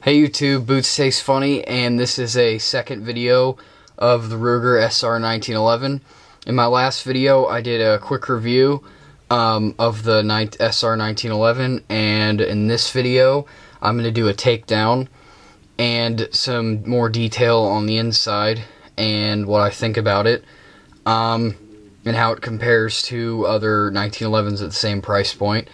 Hey YouTube, Boots Taste Funny, and this is a second video of the Ruger sr1911. In my last video, I did a quick review of the sr1911, and in this video, I'm going to do a takedown and some more detail on the inside and what I think about it, and how it compares to other 1911s at the same price point.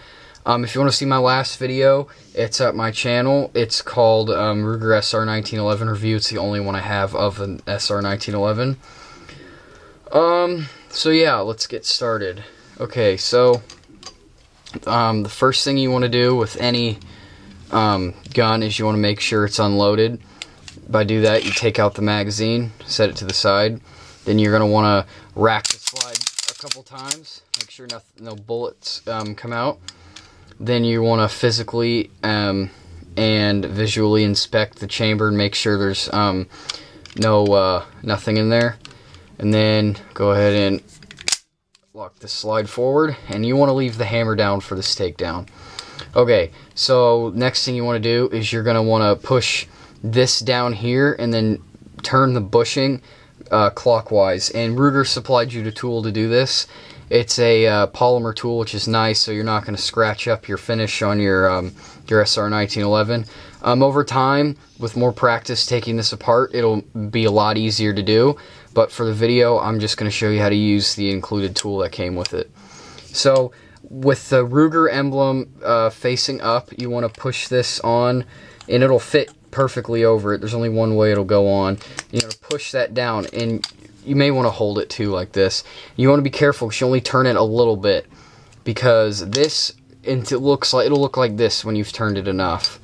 If you want to see my last video, it's at my channel. It's called Ruger sr1911 Review. It's the only one I have of an sr1911. So yeah, let's get started. Okay, so the first thing you want to do with any gun is you want to make sure it's unloaded. By do that, you take out the magazine, set it to the side. Then you're going to want to rack the slide a couple times. Make sure no bullets come out. Then you want to physically and visually inspect the chamber and make sure there's nothing in there. And then go ahead and lock the slide forward, and you want to leave the hammer down for this takedown. Okay, so next thing you want to do is you're going to want to push this down here and then turn the bushing clockwise. And Ruger supplied you the tool to do this. It's a polymer tool, which is nice, so you're not going to scratch up your finish on your sr1911. Over time, with more practice taking this apart, it'll be a lot easier to do. But for the video, I'm just going to show you how to use the included tool that came with it. So, with the Ruger emblem facing up, you want to push this on, and it'll fit perfectly over it. There's only one way it'll go on. You're going to push that down, and you may want to hold it too like this. You want to be careful because you only turn it a little bit, because this, it'll look like this when you've turned it enough.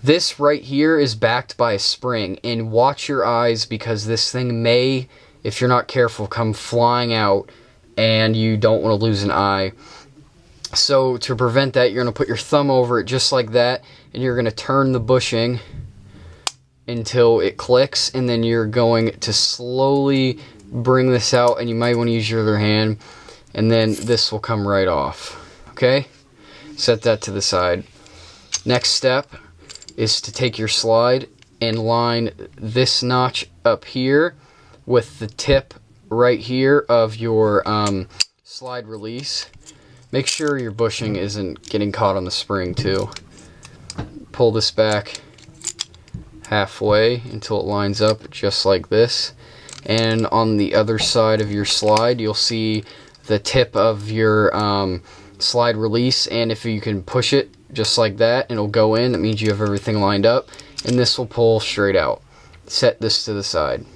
This right here is backed by a spring, and watch your eyes because this thing may, if you're not careful, come flying out and you don't want to lose an eye. So to prevent that, you're going to put your thumb over it just like that, and you're going to turn the bushing until it clicks, and then you're going to slowly bring this out, and you might want to use your other hand, and then this will come right off. Okay, set that to the side. Next step is to take your slide and line this notch up here with the tip right here of your slide release. Make sure your bushing isn't getting caught on the spring too. Pull this back halfway until it lines up just like this. And on the other side of your slide, you'll see the tip of your slide release, and if you can push it just like that, it'll go in. That means you have everything lined up, and this will pull straight out. Set this to the side.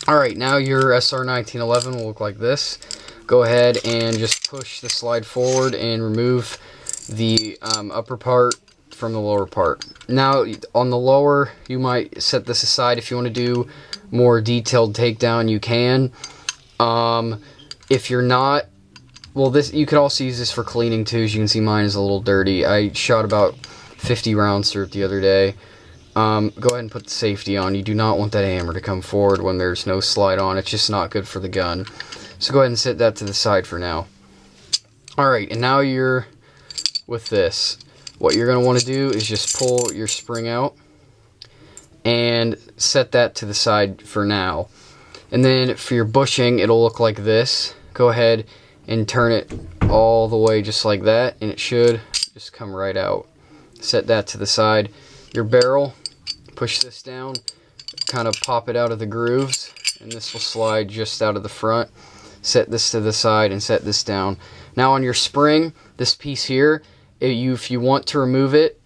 Alright, now your sr1911 will look like this. Go ahead and just push the slide forward and remove the upper part from the lower part. Now on the lower, you might set this aside. If you want to do more detailed takedown, you can. If you're not, well, this, you could also use this for cleaning too. As you can see, mine is a little dirty. I shot about 50 rounds through it the other day. Go ahead and put the safety on. You do not want that hammer to come forward when there's no slide on. It's just not good for the gun. So go ahead and set that to the side for now. Alright, and now you're with this. What you're going to want to do is just pull your spring out and set that to the side for now. And then for your bushing, it'll look like this. Go ahead and turn it all the way just like that, and it should just come right out. Set that to the side. Your barrel, push this down, kind of pop it out of the grooves, and this will slide just out of the front. Set this to the side and set this down. Now on your spring, this piece here, if you want to remove it,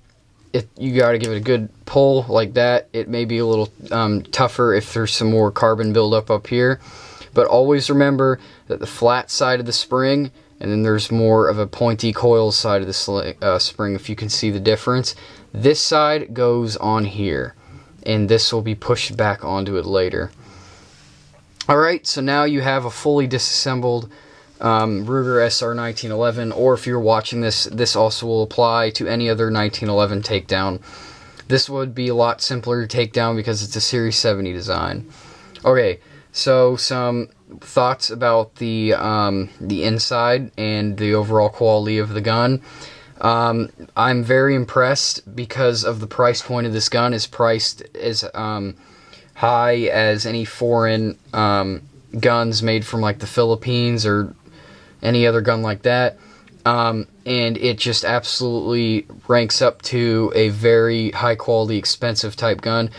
you got to give it a good pull like that. It may be a little tougher if there's some more carbon buildup up here, but always remember that the flat side of the spring, and then there's more of a pointy coil side of the spring, if you can see the difference. This side goes on here, and this will be pushed back onto it later. Alright, so now you have a fully disassembled Ruger sr1911, or if you're watching this, this also will apply to any other 1911 takedown. This would be a lot simpler to take down because it's a Series 70 design. Okay, so some thoughts about the inside and the overall quality of the gun. I'm very impressed because of the price point of this gun. Is priced as high as any foreign guns made from like the Philippines or any other gun like that. And it just absolutely ranks up to a very high quality, expensive type gun.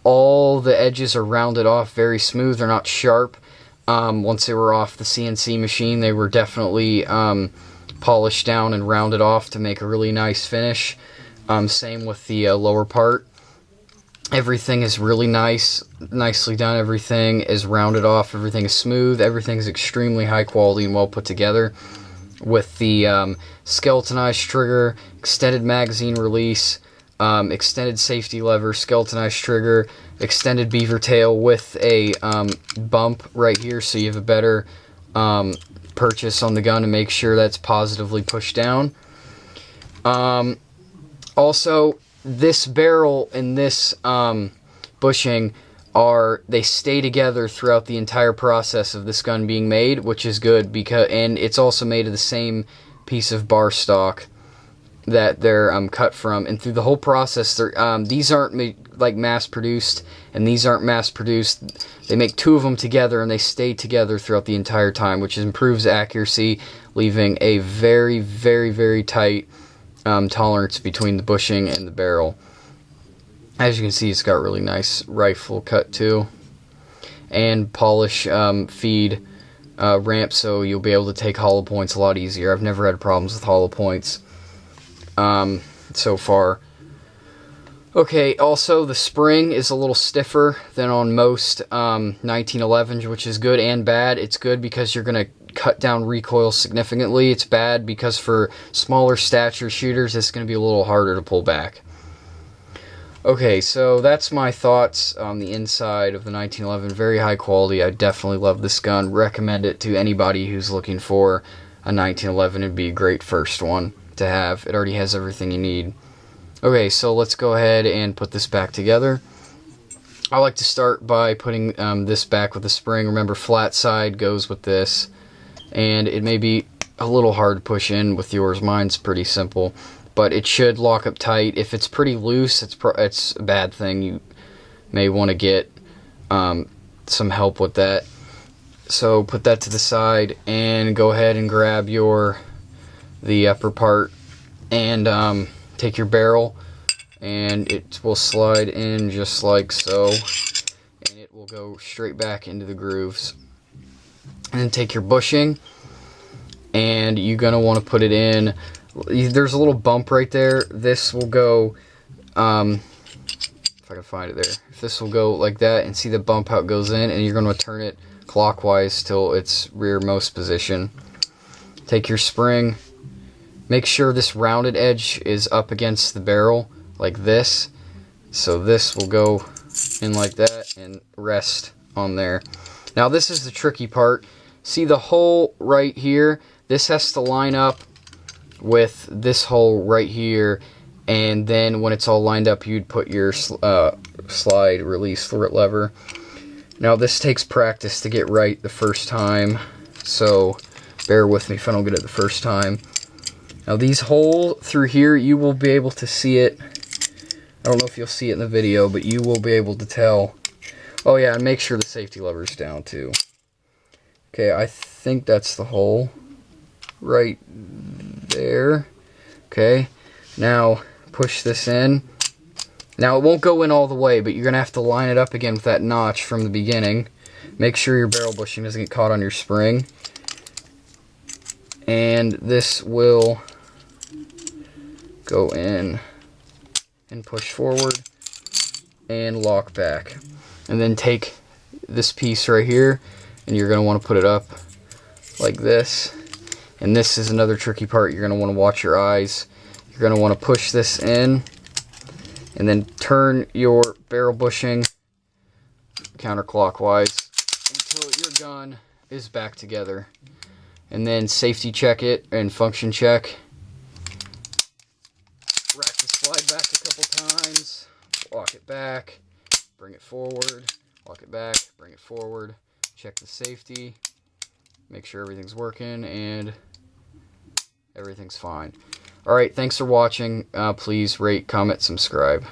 All the edges are rounded off very smooth. They're not sharp. Once they were off the CNC machine, they were definitely polished down and rounded off to make a really nice finish. Same with the lower part. Everything is really nicely done. Everything is rounded off. Everything is smooth. Everything is extremely high quality and well put together. With the skeletonized trigger, extended magazine release, extended safety lever, skeletonized trigger, extended beaver tail with a bump right here, so you have a better purchase on the gun to make sure that's positively pushed down. Also, this barrel and this bushing they stay together throughout the entire process of this gun being made, which is good, and it's also made of the same piece of bar stock that they're cut from. And through the whole process, these aren't like mass produced, and these aren't mass produced. They make two of them together, and they stay together throughout the entire time, which improves accuracy, leaving a very, very, very tight tolerance between the bushing and the barrel. As you can see, it's got really nice rifle cut too, and polish feed ramp, so you'll be able to take hollow points a lot easier. I've never had problems with hollow points so far. Okay, also the spring is a little stiffer than on most 1911s, which is good and bad. It's good because you're going to cut down recoil significantly. It's bad because for smaller stature shooters, it's going to be a little harder to pull back. Okay, so that's my thoughts on the inside of the 1911. Very high quality. I definitely love this gun. Recommend it to anybody who's looking for a 1911. It'd be a great first one to have. It already has everything you need. Okay, so let's go ahead and put this back together. I like to start by putting this back with the spring. Remember, flat side goes with this, and it may be a little hard to push in with yours. Mine's pretty simple, but it should lock up tight. If it's pretty loose, it's a bad thing. You may want to get some help with that. So put that to the side and go ahead and grab the upper part and take your barrel, and it will slide in just like so, and it will go straight back into the grooves. And then take your bushing, and you're going to want to put it in. There's a little bump right there. This will go, if I can find it there, this will go like that, and see the bump how it goes in, and you're going to turn it clockwise till its rearmost position. Take your spring, make sure this rounded edge is up against the barrel like this, so this will go in like that and rest on there. Now this is the tricky part. See the hole right here? This has to line up with this hole right here, and then when it's all lined up, you'd put your slide release lever. Now this takes practice to get right the first time, so bear with me if I don't get it the first time. Now these holes through here, you will be able to see it. I don't know if you'll see it in the video, but you will be able to tell. Oh yeah, and make sure the safety lever's down too. Okay, I think that's the hole right there. Okay, now push this in. Now it won't go in all the way, but you're going to have to line it up again with that notch from the beginning. Make sure your barrel bushing doesn't get caught on your spring. And this will go in and push forward and lock back. And then take this piece right here, and you're going to want to put it up like this. And this is another tricky part. You're going to want to watch your eyes. You're going to want to push this in, and then turn your barrel bushing counterclockwise until your gun is back together. And then safety check it and function check. Rack the slide back a couple times, lock it back, bring it forward, lock it back, bring it forward, check the safety, make sure everything's working, and everything's fine. Alright, thanks for watching. Please rate, comment, subscribe.